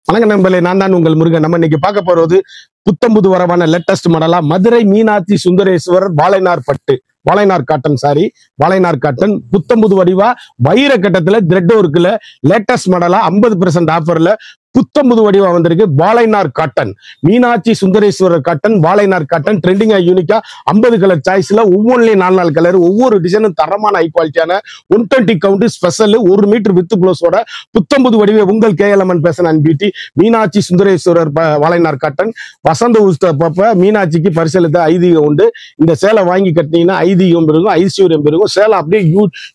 வணக்கம் நண்பர்களே, நான் தான் உங்கள் முருகன். நம்ம இன்னைக்கு பார்க்க போறது புத்தம்புது வரவான லேட்டஸ்ட் மாடலா மதுரை மீனாட்சி சுந்தரேஸ்வரர் வாழைநார் பட்டு, வாழைநார் காட்டன் சாரி, வாழைநார் காட்டன் புத்தம்புது வடிவா வைர கட்டத்துல த்ரெட் ஒர்க்ல லேட்டஸ்ட் மாடலா 50% ஆஃபர்ல புத்தம்புது வடிவா வந்திருக்கு. வாழைநார் காட்டன், மீனாட்சி சுந்தரேஸ்வரர் காட்டன், வாழைநார் காட்டன் ட்ரெண்டிங்கா யூனிக்கா 50 கலர் சாய்ஸ்ல ஒவ்வொன்றிலையும் 4 கலர், ஒவ்வொரு டிசைனும் தரமான ஹை குவாலிட்டியான 120 கவுண்ட் ஸ்பெஷல் 1 மீட்டர் வித் ப்ளவுஸோட புத்தம்புது வடிவ உங்கள் K L M N fashion and beauty Meenakshi Sundareswarar வாழைநார் காட்டன். வசந்த உற்சவப்ப மீனாட்சிக்கு பரிசளித்த ஐதீகம் உண்டு. இந்த சேலை வாங்கி கட்டினீங்கன்னா ஐதீகம் பெருகும், ஐஸ்வர்யம் பெருகும். சேலை அப்படியே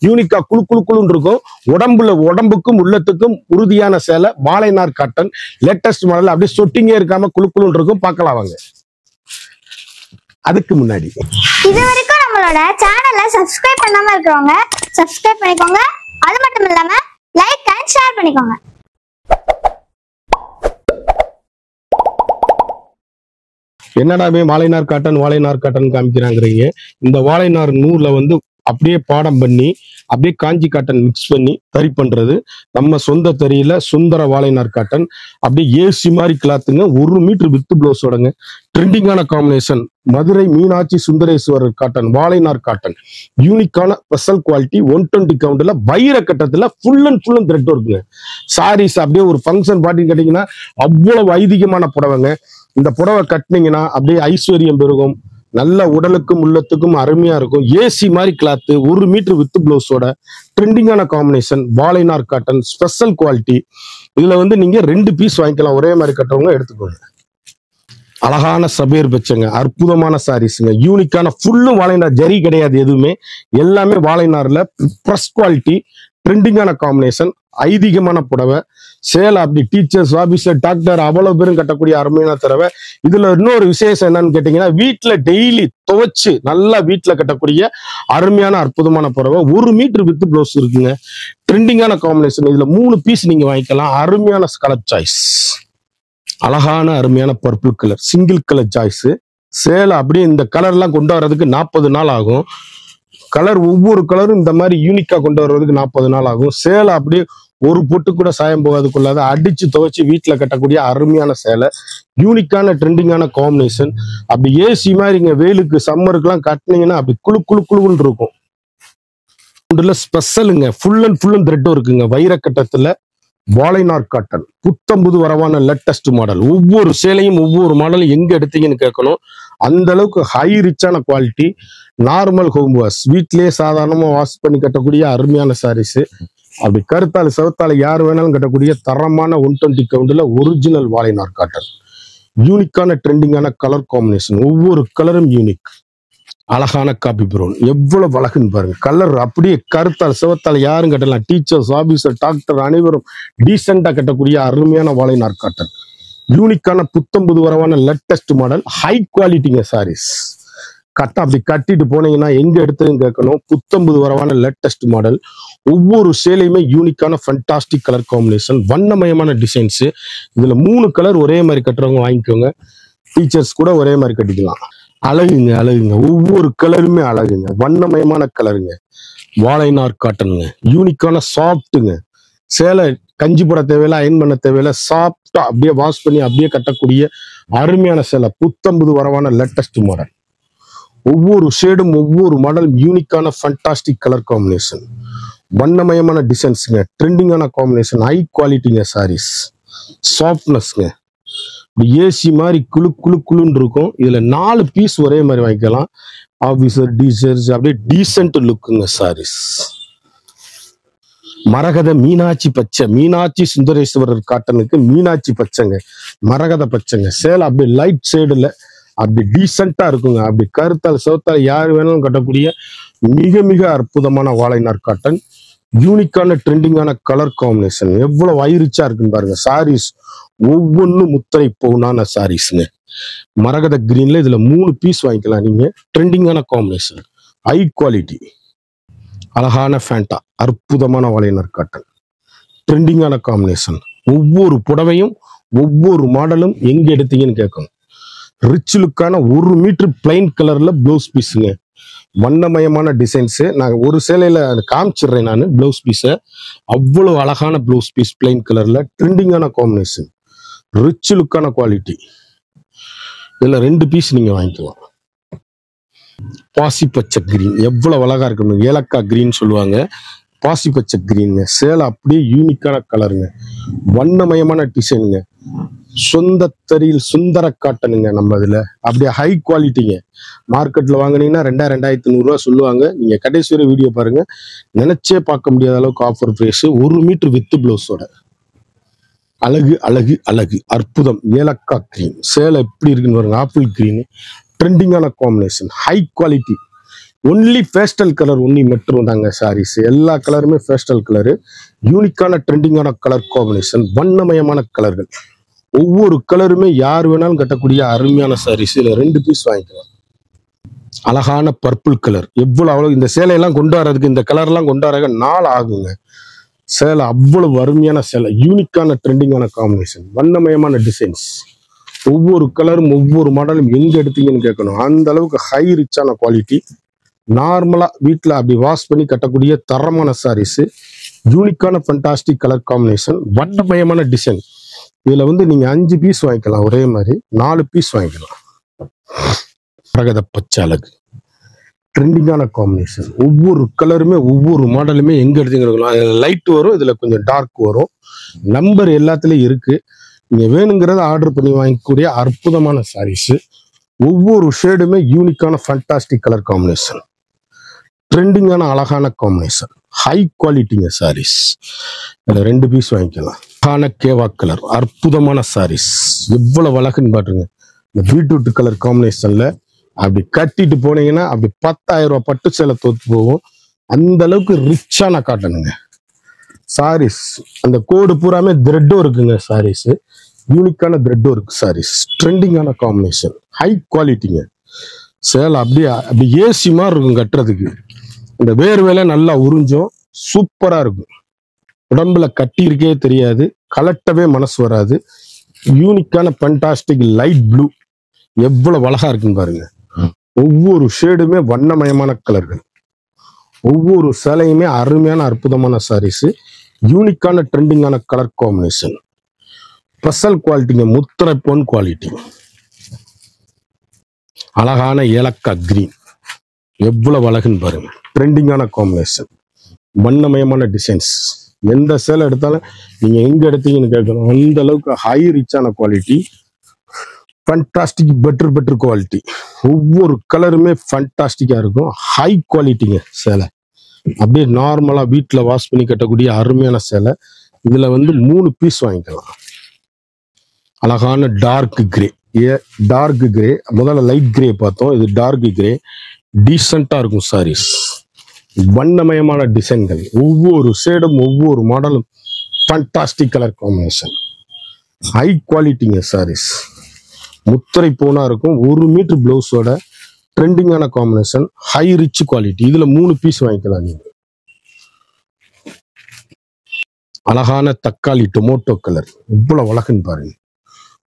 யூனிக்கா குழு குழு குழுன்னு இருக்கும். உடம்புக்கும் உள்ளத்துக்கும் உறுதியான சேலை வாழைநார் காட்டன் லேட்டஸ்ட் மாடல். அப்படியே சொட்டிங்கே இருக்காம குழு குழுன்னு இருக்கும். பார்க்கலாம் வாங்க. அதுக்கு முன்னாடி இது வரைக்கும் நம்மளோட சேனலை சப்ஸ்கிரைப் பண்ணாம இருக்கவங்க சப்ஸ்கிரைப் பண்ணிக்கோங்க. அது மட்டும் இல்லாம லைக் அண்ட் ஷேர் பண்ணிக்கோங்க. என்னடாமே வாழைநார் காட்டன் காமிக்கிறாங்கிறீங்க. இந்த வாழைநார் நூல்ல வந்து அப்படியே பாடம் பண்ணி அப்படியே காஞ்சி காட்டன் மிக்ஸ் பண்ணி தறி பண்றது நம்ம சொந்த தறியில சுந்தர வாழைநார் காட்டன். அப்படியே ஏசி மாதிரி கிளாத்துங்க, 1 மீட்டர் வித் ப்ளவுஸோடங்க. ட்ரெண்டிங்கான காம்பினேஷன் மதுரை மீனாட்சி சுந்தரேஸ்வரர் காட்டன், வாழைநார் காட்டன். யூனிக்கான ஸ்பெஷல் குவாலிட்டி 120 கவுண்ட்ல வைர கட்டத்துல ஃபுல் அண்ட் த்ரெட் ஒர்க்குங்க. சாரீஸ் அப்படியே ஒரு ஃபங்க்ஷன் பார்ட்டி கட்டிங்கன்னா அவ்வளவு ஐதீகமான புடவைங்க. இந்த புடவை கட்டினீங்கன்னா அப்படியே ஐஸ்வர்யம் பெருகும். நல்ல உடலுக்கும் உள்ளத்துக்கும் அருமையா இருக்கும். ஏசி மாதிரி கிளாத்து, 1 மீட்டர் வித் ப்ளவுஸோட ட்ரெண்டிங்கான காம்பினேஷன் வாழைநார் காட்டன் ஸ்பெஷல் குவாலிட்டி. இதுல வந்து நீங்க 2 பீஸ் வாங்கிக்கலாம். ஒரே மாதிரி கட்டுறவங்க எடுத்துக்கோங்க. அழகான சபேர் பச்சைங்க, அற்புதமான சாரீஸுங்க. யூனிக்கான ஃபுல்லும் வாழைநார், ஜரி கிடையாது எதுவுமே, எல்லாமே வாழைநார்ல ப்ரெஸ் குவாலிட்டி. ட்ரெண்டிங்கான காம்பினேஷன், ஐதீகமான புடவை. சேலை அப்படி டீச்சர்ஸ், ஆபீசர், டாக்டர் அவ்வளவு பேரும் கட்டக்கூடிய அருமையான தடவை. இதுல இன்னொரு விசேஷம் என்னன்னு கேட்டீங்கன்னா, வீட்டுல டெய்லி துவைச்சு நல்லா வீட்டுல கட்டக்கூடிய அருமையான அற்புதமான புடவை. 1 மீட்டர் வித் ப்ளவுஸ் இருக்குங்க. ட்ரெண்டிங்கான காம்பினேஷன். இதுல 3 பீஸ் நீங்க வாங்கிக்கலாம். அருமையான கலர் சாய்ஸ், அழகான அருமையான purple colour single colour choice. சேலை அப்படியே இந்த கலர்லாம் கொண்டு வர்றதுக்கு 40 நாள் ஆகும். கலர் ஒவ்வொரு கலரும் இந்த மாதிரி யூனிக்கா கொண்டு வர்றதுக்கு 40 நாள் ஆகும். சேலை அப்படியே ஒரு பொட்டு கூட சாயம் போகாதுக்குள்ளாத அடிச்சு துவைச்சு வீட்டுல கட்டக்கூடிய அருமையான சேலை. யூனிக்கான ட்ரெண்டிங்கான காம்பினேஷன். அப்படி ஏசி மாதிரி இங்க வெயிலுக்கு சம்மருக்குலாம் கட்டினீங்கன்னா அப்படி குழு குழு குழுன்னு இருக்கும். ஸ்பெஷலுங்க, ஃபுல் அண்ட் த்ரெட் இருக்குங்க. வைர கட்டத்துல வாழைநார் காட்டன் புத்தம்புது வரவான லேட்டஸ்ட் மாடல். ஒவ்வொரு சேலையும் ஒவ்வொரு மாடலும் எங்க எடுத்தீங்கன்னு கேட்கணும். அந்த அளவுக்கு ஹை ரிச்சான குவாலிட்டி. நார்மல் ஹோம் வாஷ், வீட்லயே சாதாரணமா வாஷ் பண்ணி கட்டக்கூடிய அருமையான சாரீஸ். அப்படி கருத்தாள் செவத்தாள் யார் வேணாலும் கட்டக்கூடிய தரமான 120 கவுண்ட்ல ஒரிஜினல் வாழைநார் காட்டன். யூனிக்கான ட்ரெண்டிங்கான கலர் காம்பினேஷன், ஒவ்வொரு கலரும் யூனிக். அழகான காபி ப்ரௌன், எவ்வளவு அழகுன்னு பாருங்க. கலர் அப்படியே கருத்தால் சிவத்தால் யாரும் கட்டலாம். டீச்சர்ஸ், ஆபீசர், டாக்டர் அனைவரும் டீசெண்டா கட்டக்கூடிய அருமையான வாழைநார் காட்டன். யூனிக்கான புத்தம்புது வரவான லேட்டஸ்ட் மாடல், ஹை குவாலிட்டிங்க சாரீஸ். அப்படி கட்டிட்டு போனீங்கன்னா எங்க எடுத்ததுன்னு கேட்கணும். புத்தம்புது வரவான லேட்டஸ்ட் மாடல். ஒவ்வொரு சேலையுமே யூனிக்கான ஃபண்டாஸ்டிக் கலர் காம்பினேஷன், வண்ணமயமான டிசைன்ஸ். இதுல 3 கலர் ஒரே மாதிரி கட்டுறவங்க வாங்கிக்கோங்க. டீச்சர்ஸ் கூட ஒரே மாதிரி கட்டிக்கலாம். அழகுங்க, ஒவ்வொரு கலருமே அழகுங்க, வண்ணமயமான கலருங்க. வாழைநார் காட்டனுங்க, யூனிக்கான சாஃப்ட்டுங்க. சேலை கஞ்சி போட தேவையில்ல, அயன் பண்ண தேவையில்ல, சாஃப்டா அப்படியே வாஷ் பண்ணி அப்படியே கட்டக்கூடிய அருமையான சேலை. புத்தம்புது வரவான லேட்டஸ்ட் மாடல். ஒவ்வொரு ஷேடும் ஒவ்வொரு மாடல் யூனிக்கான ஃபண்டாஸ்டிக் கலர் காம்பினேஷன், வண்ணமயமான டிசைன்ஸுங்க. ட்ரெண்டிங்கான காம்பினேஷன், ஹை குவாலிட்டிங்க சாரீஸ். சாஃப்ட்னஸ்ங்க, ஏசி மாதிரி குழு குழு குழுன்னு இருக்கும். இதுல 4 பீஸ் ஒரே மாதிரி வாங்கிக்கலாம். ஆபீசர், டீச்சர்ஸ் அப்படியே டீசென்ட் லுக்குங்க சாரீஸ். மரகத மீனாட்சி பச்சை, மீனாட்சி சுந்தரேஸ்வரர் காட்டனுக்கு மீனாட்சி பச்சைங்க, மரகத பச்சைங்க. சேலை அப்படி லைட் ஷேடுல அப்படி டீசெண்டா இருக்குங்க. அப்படி கருத்தால் சிவத்தால் யார் வேணாலும் கட்டக்கூடிய மிக மிக அற்புதமான வாழைநார் காட்டன். யூனிக்கான ட்ரெண்டிங்கான கலர் காம்பினேஷன், எவ்வளவு வைரிச்சா இருக்குன்னு பாருங்க. சாரீஸ் ஒவ்வொன்றும் முத்திரை பவுனான சாரீஸ்ங்க. மரகத கிரீன்ல இதுல 3 பீஸ் வாங்கிக்கலாம் நீங்க. ட்ரெண்டிங்கான காம்பினேஷன், ஹை குவாலிட்டி, அழகான ஃபேண்டா, அற்புதமான வாழைநார் காட்டன். ட்ரெண்டிங்கான காம்பினேஷன். ஒவ்வொரு புடவையும் ஒவ்வொரு மாடலும் எங்க எடுத்தீங்கன்னு கேட்கணும். ரிச் லுக்கான 1 மீட்டர் பிளைன் கலர்ல ப்ளவுஸ் பீஸுங்க. வண்ணமயமான டிசைன்ஸ். நான் ஒரு சேலையில காமிச்சிடுறேன் நான் பிளவுஸ் பீஸை. அவ்வளவு அழகான பிளவுஸ் பீஸ் பிளைன் கலர்ல, ட்ரெண்டிங்கான காம்பினேஷன். Rich லுக்கான quality. இதுல 2 பீஸ் நீங்க வாங்கிக்கலாம். பாசி பச்சை கிரீன் எவ்வளவு அழகா இருக்கணும். ஏலக்காய் கிரீன் சொல்லுவாங்க. பாசி பச்சை கிரீனுங்க. சேலை அப்படியே யூனிக்கான கலருங்க. வண்ணமயமான டிசைனுங்க. சொந்த தறியில் சுந்தர காட்டனுங்க. நம்ம இதுல அப்படியே ஹை குவாலிட்டிங்க. மார்க்கெட்ல வாங்கினீங்கன்னா 2500 ரூபா சொல்லுவாங்க. நீங்க கடைசி வரை வீடியோ பாருங்க. நினைச்சே பார்க்க முடியாத அளவுக்கு ஆஃபர் பிரைஸ். 1 மீட்டர் வித் பிளவுஸோட. அழகு அழகு அழகு அற்புதம். ஏலக்காய் கிரீன் சேலை எப்படி இருக்குன்னு பாருங்க. ஆப்பிள் கிரீன் ட்ரெண்டிங்கான combination. High quality. Only pastel colour only மட்டும் தாங்க சாரீஸ். எல்லா கலருமே பேஸ்டல் கலரு. யூனிக்கான ட்ரெண்டிங்கான கலர் காம்பினேஷன். வண்ணமயமான கலர்கள். ஒவ்வொரு கலருமே யார் வேணாலும் கட்டக்கூடிய அருமையான சாரீஸ். இதுல 2 பீஸ் வாங்கிக்கலாம். அழகான பர்பிள் கலர். அவ்வளவு இந்த சேலையெல்லாம் கொண்டு வர்றதுக்கு, இந்த கலர்லாம் கொண்டு வர நாள் ஆகுங்க. சேலை அவ்வளவு அருமையான சேலை. யூனிக்கான ட்ரெண்டிங்கான காம்பினேஷன். வண்ணமயமான டிசைன்ஸ். ஒவ்வொரு கலரும் ஒவ்வொரு மாடலும் எங்க எடுத்தீங்கன்னு கேட்கணும். அந்த அளவுக்கு ஹை ரிச்சான குவாலிட்டி. நார்மலா வீட்டுல அப்படி வாஷ் பண்ணி கட்டக்கூடிய தரமான சாரீஸ். யூனிக்கான ஃபண்டாஸ்டிக் கலர் காம்பினேஷன். வண்ணமயமான டிசைன். இதுல நீங்க 5 பீஸ் வாங்கிக்கலாம். ஒரே மாதிரி 4 பீஸ் வாங்கிக்கலாம். பிரகத பச்சை அழகு. ட்ரெண்டிங்கான காம்பினேஷன். ஒவ்வொரு கலருமே ஒவ்வொரு மாடலுமே எங்க எடுத்தீங்க. லைட் வரும், இதுல கொஞ்சம் டார்க் வரும். நம்பர் எல்லாத்துலயும் இருக்கு. நீங்க வேணுங்கிறத ஆர்டர் பண்ணி வாங்கக்கூடிய அற்புதமான சாரீஸ். ஒவ்வொரு ஷேடுமே யூனிக்கான ஃபண்டாஸ்டிக் கலர் காம்பினேஷன். ட்ரெண்டிங்கான அழகான காம்பினேஷன். ஹை குவாலிட்டிங்க சாரீஸ். இதுல 2 பீஸ் வாங்கிக்கலாம். அழகான கேவா கலர் அற்புதமான சாரீஸ். எவ்வளவு அழகுன்னு பாருங்க. இந்த பீட்ரூட் கலர் காம்பினேஷன்ல அப்படி கட்டிட்டு போனீங்கன்னா அப்படி 10,000 ரூபாய் பட்டு சேலை தோத்து போகும். அந்த அளவுக்கு ரிச்சான காட்டனுங்க சாரீஸ். அந்த கோடு பூராமே த்ரெட்டும் இருக்குங்க சாரீஸ். யூனிக்கான த்ரெட்டும் இருக்கு சாரீஸ். ட்ரெண்டிங்கான காம்பினேஷன். ஹை குவாலிட்டிங்க. சேலை அப்படி ஏசி மாதிரி இருக்கும் கட்டுறதுக்கு. இந்த வேர்வேலை நல்லா உறிஞ்சும். சூப்பரா இருக்கும். உடம்புல கட்டி இருக்கே தெரியாது. கலட்டவே மனசு வராது. யூனிக்கான ஃபண்டாஸ்டிக் லைட் ப்ளூ எவ்வளவு அழகா இருக்குன்னு பாருங்க. ஒவ்வொரு ஷேடுமே வண்ணமயமான கலர்கள். ஒவ்வொரு சேலையுமே அருமையான அற்புதமான சாரீஸ். யூனிக்கான ட்ரெண்டிங்கான கலர் காம்பினேஷன். ஸ்பெஷல் குவாலிட்டிங்க. முத்திரை பொன் குவாலிட்டி. அழகான ஏலக்காய் கிரீன் எவ்வளவு அழகுன்னு பாருங்க. ட்ரெண்டிங்கான காம்பினேஷன். வண்ணமயமான டிசைன்ஸ். எந்த சேலை எடுத்தாலும் நீங்க எங்க எடுத்தீங்கன்னு கேட்கணும். அந்த அளவுக்கு ஹை ரிச்சான குவாலிட்டி. Fantastic better quality. ஒவ்வொரு கலருமே ஃபண்டாஸ்டிக்கா இருக்கும். ஹை குவாலிட்டிங்க சேலை. அப்படியே நார்மலா வீட்டுல வாஷ் பண்ணி கட்டக்கூடிய அருமையான சேலை. இதுல 3 பீஸ் வாங்கிக்கலாம். அழகான டார்க் கிரே. Dark grey. முதல்ல லைட் கிரே பார்த்தோம். இது டார்க் கிரே. டீசெண்டா இருக்கும் சாரீஸ். வண்ணமயமான டிசைன்கள். ஒவ்வொரு ஷேடும் ஒவ்வொரு மாடலும் ஃபண்டாஸ்டிக் கலர் காம்பினேஷன். ஹை குவாலிட்டிங்க சாரீஸ். முத்திரை போனா இருக்கும். 1 மீட்டர் பிளவுஸோட ட்ரெண்டிங்கான காம்பினேஷன். High rich quality. இதுல 3 பீஸ் வாங்கிக்கலாம் நீங்க. அழகான தக்காளி டொமேட்டோ கலர் இவ்வளவு அழகுன்னு பாருங்க.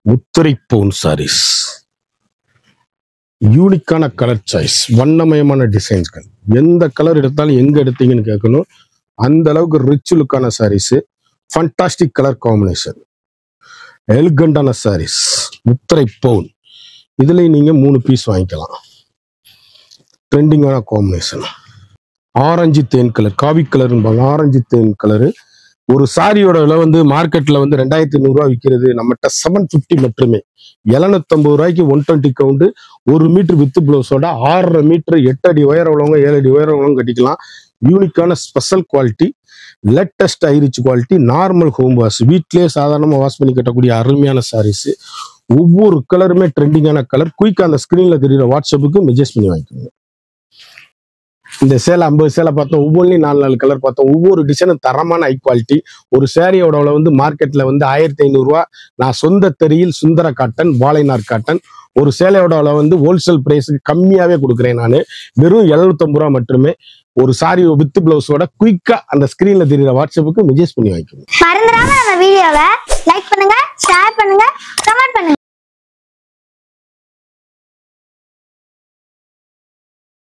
முத்திரை போன் சாரீஸ். யூனிக்கான கலர் சாய்ஸ். வண்ணமயமான டிசைன்ஸ்கள். எந்த கலர் எடுத்தாலும் எங்க எடுத்தீங்கன்னு கேட்கணும். அந்த அளவுக்கு ரிச் லுக்கான சாரீஸ். Fantastic colour combination. எலிகண்டான சாரீஸ். முத்திரை பவுன். இதுல நீங்க 3 பீஸ் வாங்கிக்கலாம். ட்ரெண்டிங்கான காம்பினேஷன். ஆரஞ்சு தேன் கலர். காவி கலர். ஆரஞ்சு தேன் கலரு. ஒரு சாரியோட விலை மார்க்கெட்ல 2500 ரூபாய் விற்கிறது. நம்மகிட்ட 750 மட்டுமே. 750 ரூபாய்க்கு 120 கவுண்ட். 1 மீட்டர் வித் பிளவுஸோட 6.5 மீட்டர் 8 அடி உயரம் உள்ளவங்க 7 அடி உயரம் உள்ளவங்க கட்டிக்கலாம். யூனிக்கான special quality. Latest ஐரிச் quality. Normal home wash. வீட்லயே சாதாரணமா வாஷ் பண்ணி கட்டக்கூடிய அருமையான சாரீஸ். ஒவ்வொரு கலருமே ட்ரெண்டிங்கான கலர். குயிக்கா அந்த ஸ்கிரீன்ல தெரியுற வாட்ஸ்அப்புக்கு மெசேஜ் பண்ணி வாங்கிக்கோங்க. இந்த சேலை 50 சேலை பார்த்தோம். ஒவ்வொன்றையும் 4 கலர் பார்த்தோம். ஒவ்வொரு டிசைனும் தரமான ஹை குவாலிட்டி. ஒரு சேரீயோட மார்க்கெட்ல 1500 ரூபா. நான் சொந்த தறியில் சுந்தர காட்டன் வாழைநார் காட்டன். ஒரு சேலையோட ஹோல்சேல் பிரைஸுக்கு கம்மியாவே கொடுக்குறேன். நான் வெறும் 750 ரூபா மட்டுமே. ஒரு சாரி வித் பிளவுஸோட குயிக்கா அந்த ஸ்கிரீன்ல தெரியுற வாட்ஸ்அப்புக்கு மெசேஜ் பண்ணி வாங்கிக்கோங்க. மறந்துடாம நம்ம வீடியோவை லைக் பண்ணுங்க, ஷேர் பண்ணுங்க, கமெண்ட் பண்ணுங்க.